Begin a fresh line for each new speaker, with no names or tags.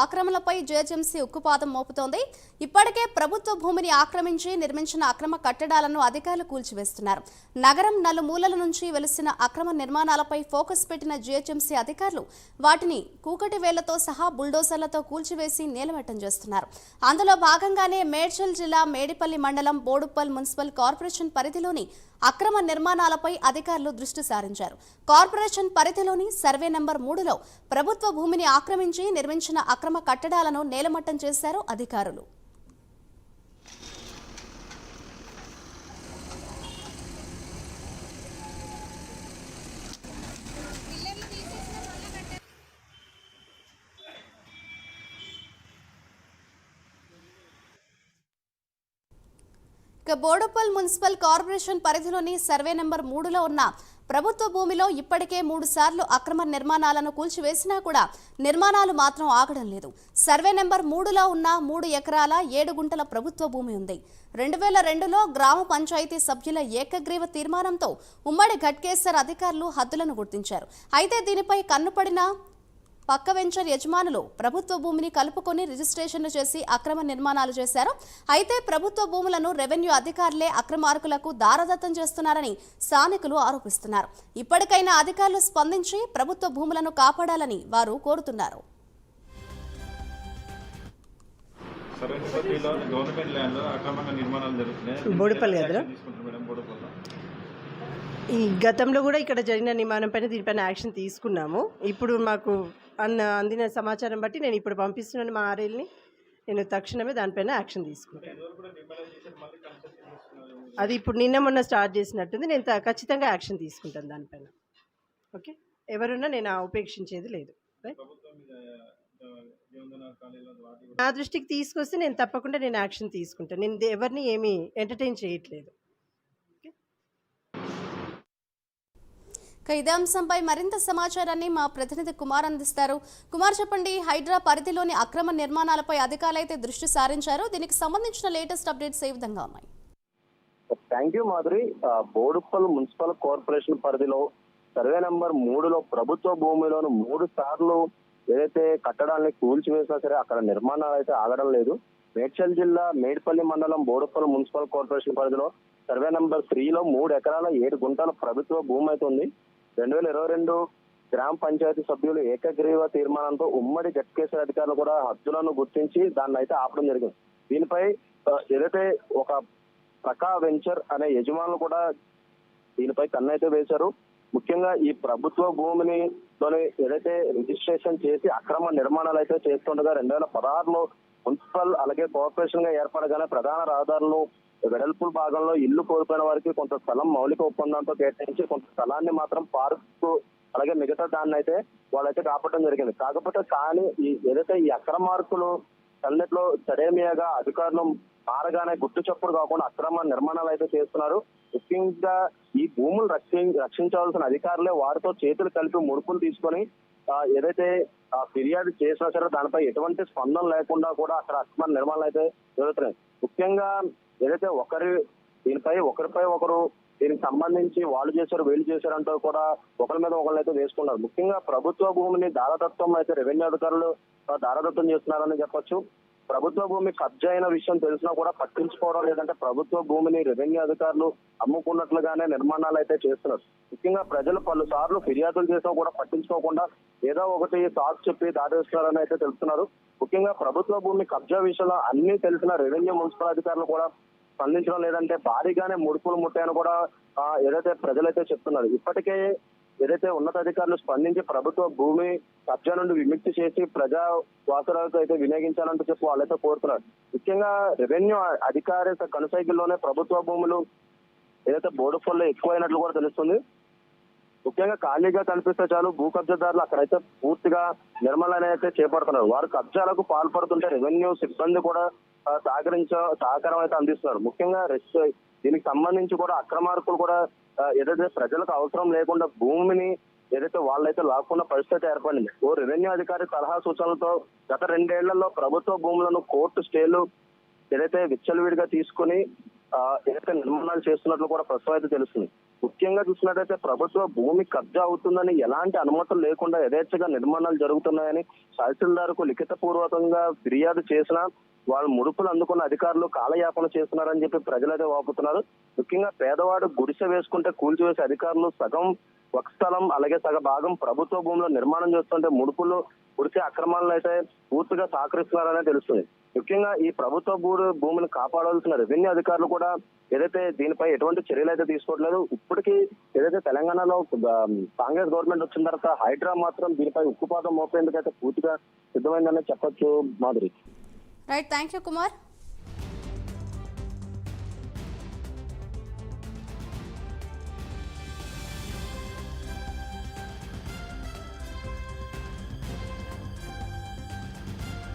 ఆక్రమణలపై GHMC ఉక్కుపాదం మోపుతోంది. ఇప్పటికే ప్రభుత్వ భూమిని ఆక్రమించి నిర్మించిన అక్రమ కట్టడాలను అధికారులు కూల్చివేస్తున్నారు. నగరం నలుమూలల నుంచి వెలిసిన అక్రమ నిర్మాణాలపై ఫోకస్ పెట్టిన జీహెచ్ఎంసీ అధికారులు వాటిని కూకటి వేళ్లతో సహా బుల్డోజర్లతో కూల్చివేసి నేలమట్టం చేస్తున్నారు. అందులో భాగంగానే మేడ్చల్ జిల్లా మేడిపల్లి మండలం బోడుప్పల్ మున్సిపల్ కార్పొరేషన్ పరిధిలోని అక్రమ నిర్మాణాలపై అధికారులు దృష్టి సారించారు. కార్పొరేషన్ పరిధిలోని సర్వే నెంబర్ 3లో ప్రభుత్వ భూమిని ఆక్రమించి నిర్మించిన అక్రమ కట్టడాలను నేలమట్టం చేశారు అధికారులు. బోడుప్పల్ మున్సిపల్ కార్పొరేషన్ పరిధిలోని సర్వే నెంబర్ 3లో ఉన్న ప్రభుత్వ భూమిలో ఇప్పటికే 3 సార్లు అక్రమ నిర్మాణాలను కూల్చివేసినా కూడా నిర్మాణాలు మాత్రం ఆగడం లేదు. సర్వే నెంబర్ 3లో ఉన్న 3 ఎకరాల 7 గుంటల ప్రభుత్వ భూమి ఉంది. 2002లో గ్రామ పంచాయతీ సభ్యుల ఏకగ్రీవ తీర్మానంతో ఉమ్మడి ఘట్కేసర్ అధికారులు హద్దులను గుర్తించారు. అయితే దీనిపై కన్నుపడిన పక్క వెంచర్ యజమానులు ప్రభుత్వ భూమిని కలుపుకొని రిజిస్ట్రేషన్లు చేసి అక్రమ నిర్మాణాలు చేశారు. అయితే ప్రభుత్వ భూములను రెవెన్యూ అధికారులే అక్రమార్కులకు దారదత్తం చేస్తున్నారని స్థానికులు ఆరోపిస్తున్నారు. ఇప్పటికైనా అధికారులు స్పందించి ప్రభుత్వ భూములను కాపాడాలని వారు కోరుతున్నారు.
ఈ గతంలో కూడా ఇక్కడ జరిగిన నిర్మాణం పైన దీనిపైన యాక్షన్ తీసుకున్నాము. ఇప్పుడు మాకు అందిన సమాచారం బట్టి నేను ఇప్పుడు పంపిస్తున్నాను మా ఆర్ఎల్ని. నేను తక్షణమే దానిపైన యాక్షన్ తీసుకుంటాను. అది ఇప్పుడు నిన్న మొన్న స్టార్ట్ చేసినట్టుంది. నేను ఖచ్చితంగా యాక్షన్ తీసుకుంటాను దానిపైన. ఓకే, ఎవరున్నా నేను ఉపేక్షించేది లేదు. నా దృష్టికి తీసుకొస్తే నేను తప్పకుండా నేను యాక్షన్ తీసుకుంటాను. నేను ఎవరిని ఏమీ ఎంటర్టైన్ చేయట్లేదు.
ఇదే అంశంపై మరింత సమాచారాన్ని మా ప్రతినిధి కుమార్ అందిస్తారు. కుమార్, చెప్పండి, హైడ్రా పరిధిలోని అక్రమ నిర్మాణాలపై అధికారులు అయితే దృష్టి సారించారు. దీనికి సంబంధించిన లేటెస్ట్ అప్డేట్స్ ఏ విధంగా ఉన్నాయి?
Thank you Madhuri. Boduppal municipal corporation పరిధిలో సర్వే నెంబర్ 3లో ప్రభుత్వ భూమిలోను 3 సార్లు ఏదైతే కట్టడాన్ని కూల్చివేసినా సరే అక్కడ నిర్మాణాలు అయితే ఆగడం లేదు. మేడ్చల్ జిల్లా మేడిపల్లి మండలం బోడుప్పల్ మున్సిపల్ కార్పొరేషన్ పరిధిలో సర్వే నెంబర్ 3లో 3 ఎకరాల 7 గుంటల ప్రభుత్వ భూమి అయితే ఉంది. 2022 గ్రామ పంచాయతీ సభ్యులు ఏకగ్రీవ తీర్మానంతో ఉమ్మడి ఘట్కేసర్ అధికారులు కూడా హద్దులను గుర్తించి దాన్ని అయితే ఆపడం జరిగింది. దీనిపై ఏదైతే ఒక ప్రకా వెంచర్ అనే యజమానులు కూడా దీనిపై కన్నైతే వేశారు. ముఖ్యంగా ఈ ప్రభుత్వ భూమిని ఏదైతే రిజిస్ట్రేషన్ చేసి అక్రమ నిర్మాణాలు అయితే చేస్తుండగా 2016లో మున్సిపల్ అలాగే కార్పొరేషన్ గా ఏర్పడగానే ప్రధాన రహదారులు వెడల్పు భాగంలో ఇల్లు కోల్పోయిన వారికి కొంత స్థలం మౌలిక ఒప్పందంతో కేటాయించి కొంత స్థలాన్ని మాత్రం పార్కు అలాగే మిగతా దాన్ని అయితే వాళ్ళైతే కాపాడడం జరిగింది. కాకపోతే కానీ ఏదైతే ఈ అక్రమార్కులు అన్నిట్లో సడేమియాగా అధికారులు మారగానే గుట్టు చప్పుడు కాకుండా అక్రమ నిర్మాణాలు అయితే చేస్తున్నారు. ముఖ్యంగా ఈ భూములు రక్షించవలసిన అధికారులే వారితో చేతులు కలిపి ముడుపులు తీసుకొని ఏదైతే ఫిర్యాదు చేసినా సరే దానిపై ఎటువంటి స్పందన లేకుండా కూడా అక్కడ అక్రమ నిర్మాణాలు అయితే జరుగుతున్నాయి. ముఖ్యంగా ఏదైతే ఒకరిపై ఒకరు దీనికి సంబంధించి వాళ్ళు చేశారు వీళ్ళు చేశారంటూ కూడా ఒకరి మీద ఒకళ్ళు అయితే వేసుకున్నారు. ముఖ్యంగా ప్రభుత్వ భూమిని దారదత్వం అయితే రెవెన్యూ అధికారులు దారదత్తం చేస్తున్నారని చెప్పొచ్చు. ప్రభుత్వ భూమి కబ్జా అయిన విషయం తెలిసినా కూడా పట్టించుకోవడం లేదంటే ప్రభుత్వ భూమిని రెవెన్యూ అధికారులు అమ్ముకున్నట్లుగానే నిర్మాణాలు అయితే చేస్తున్నారు. ముఖ్యంగా ప్రజలు పలుసార్లు ఫిర్యాదులు చేసినా కూడా పట్టించుకోకుండా ఏదో ఒకటి సాకు చెప్పి దాటేస్తున్నారని అయితే తెలుస్తున్నారు. ముఖ్యంగా ప్రభుత్వ భూమి కబ్జా విషయంలో అన్ని తెలిసిన రెవెన్యూ మున్సిపల్ అధికారులు కూడా స్పందించడం లేదంటే భారీగానే ముడుపులు ముట్టాయని కూడా ఏదైతే ప్రజలైతే చెప్తున్నారు. ఇప్పటికే ఏదైతే ఉన్నతాధికారులు స్పందించి ప్రభుత్వ భూమి కబ్జా నుండి విముక్తి చేసి ప్రజా వాసులకు అయితే వినియోగించాలంటూ చెప్పి వాళ్ళైతే కోరుతున్నారు. ముఖ్యంగా రెవెన్యూ అధికారి కనుసైకిల్లోనే ప్రభుత్వ భూములు ఏదైతే బోడుప్పల్లో ఎక్కువైనట్లు కూడా తెలుస్తుంది. ముఖ్యంగా ఖాళీగా కనిపిస్తే చాలు భూ కబ్జాదారులు అక్కడైతే పూర్తిగా నిర్మాణాలు అయితే చేపడుతున్నారు. వారు కబ్జాలకు పాల్పడుతుంటే రెవెన్యూ సిబ్బంది కూడా సహకారం అయితే అందిస్తున్నారు. ముఖ్యంగా దీనికి సంబంధించి కూడా అక్రమార్కులు కూడా ఏదైతే ప్రజలకు అవసరం లేకుండా భూమిని ఏదైతే వాళ్ళైతే లాక్కున్న పరిస్థితి ఏర్పడింది. ఓ రెవెన్యూ అధికారి సలహా సూచనలతో గత 2 ఏళ్లలో ప్రభుత్వ భూములను కోర్టు స్టేలు ఏదైతే విచ్చలవిడిగా తీసుకుని ఏదైతే నిర్మాణాలు చేస్తున్నట్లు కూడా ప్రస్తుతం అయితే తెలుస్తుంది. ముఖ్యంగా చూసినట్టయితే ప్రభుత్వ భూమి కబ్జా అవుతుందని ఎలాంటి అనుమతులు లేకుండా యథేచ్ఛగా నిర్మాణాలు జరుగుతున్నాయని తహసీల్దార్కు లిఖిత పూర్వకంగా ఫిర్యాదు చేసినా వాళ్ళు ముడుపులు అందుకున్న అధికారులు కాలయాపన చేస్తున్నారని చెప్పి ప్రజలైతే వాపుతున్నారు. ముఖ్యంగా పేదవాడు గుడిసె వేసుకుంటే కూల్చివేసే అధికారులు సగం ఒక స్థలం అలాగే సగ భాగం ప్రభుత్వ భూమిలో నిర్మాణం చేస్తుంటే ముడుపులు గుడిసె అక్రమాలను అయితే పూర్తిగా సహకరిస్తున్నారనే తెలుస్తుంది. ముఖ్యంగా ఈ ప్రభుత్వ భూమిని కాపాడాల్సిన రెవెన్యూ అధికారులు కూడా ఏదైతే దీనిపై ఎటువంటి చర్యలు అయితే తీసుకోవట్లేదు. ఇప్పటికీ ఏదైతే తెలంగాణలో కాంగ్రెస్ గవర్నమెంట్ వచ్చిన తర్వాత హైడ్రా మాత్రం దీనిపై ఉక్కుపాదం మోపేందుకైతే పూర్తిగా సిద్ధమైందని చెప్పొచ్చు Madhuri.
Right, thank you Kumar.